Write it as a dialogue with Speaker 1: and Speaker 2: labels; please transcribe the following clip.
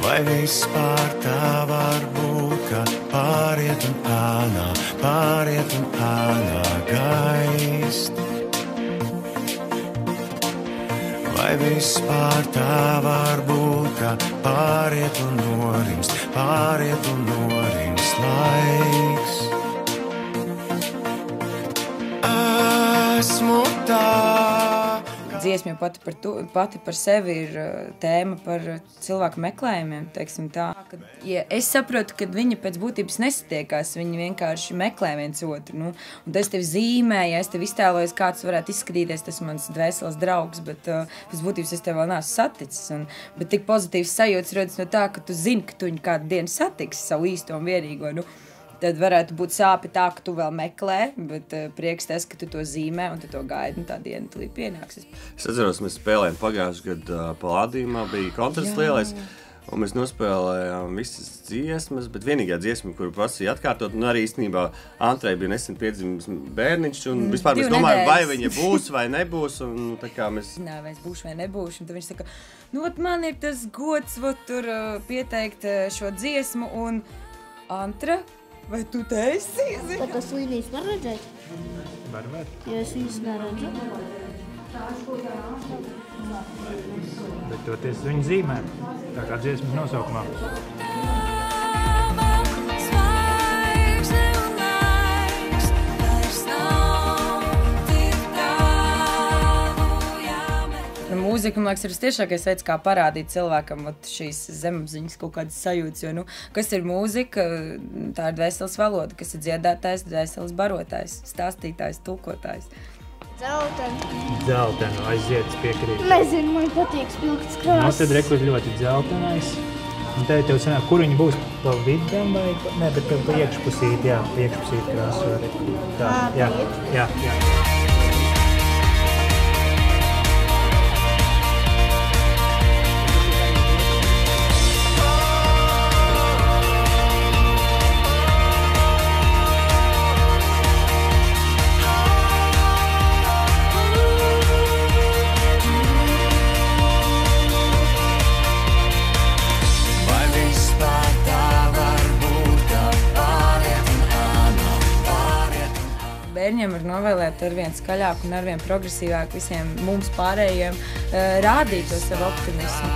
Speaker 1: Vai vispār tā var būt, ka pāriet un ānā gaist? Vai vispār tā var būt, ka pāriet un norimst laiks? Esmu tā.
Speaker 2: Dziesma pati par sevi ir tēma par cilvēku meklējumiem, teiksim tā. Ja es saprotu, ka viņi pēc būtības nesatiekās, viņi vienkārši meklē viens otru. Nu, un es tevi zīmēju, ja es tevi iztēlojos, kāds varētu izskatīties, tas mans dvēseles draugs, bet pēc būtības es tevi vēl neesmu saticis. Bet tik pozitīvs sajūtas rodas no tā, ka tu zini, ka tu viņu kādu dienu satiksi, savu īsto un vienīgo. Nu, tad varētu būt sāpe tā, ka tu vēl meklē, bet prieks tas, ka tu to zīmē un tu to gaidi, un tā diena tulīt pienāks.
Speaker 3: Es atceros, mēs spēlējām pagājušajā gadā Palādījumā, bija koncerts lielais, un mēs nospēlējām visas dziesmas, bet vienīgā dziesma, kuru prasīja atkārtot, un arī īstenībā Antrei bija nesen piedzimis bērniņš, un vispār mēs domājam, vai viņa būs vai nebūs, un tā kā mēs...
Speaker 2: Nē, vai es būšu vai nebūšu, un tad viņš saka, nu, man ir tas gods, tur pieteikt šo dziesmu, un Antra, vai tu te esi?
Speaker 4: Bet tas līnijas var redzēt?
Speaker 5: Var.
Speaker 4: Ja es viņus neredzu.
Speaker 5: Bet toties viņi zīmē, tā kā dziesmas nosaukumā.
Speaker 2: Mūzika, man liekas, ir tiešākais veids, kā parādīt cilvēkam šīs zemapziņas kaut kādas sajūtas, jo, kas ir mūzika, tā ir dvēseles valoda, kas ir dziedātājs, dvēseles barotājs, stāstītājs, tulkotājs.
Speaker 5: Dzeltenu, aiziet, piekrīt.
Speaker 4: Nezinu, man patīk spilgts krāsas.
Speaker 5: No, tad reku ir ļoti dzeltenais. Un tev sanāk, kur viņi būs pa vidam vai... Nē, bet pa iekšpusīt, jā, pa iekšpusīt krāsu. Tā, jā.
Speaker 2: Bērņiem var novēlēt arvien skaļāk un arvien progresīvāk visiem mums pārējiem rādīt to savu optimismu.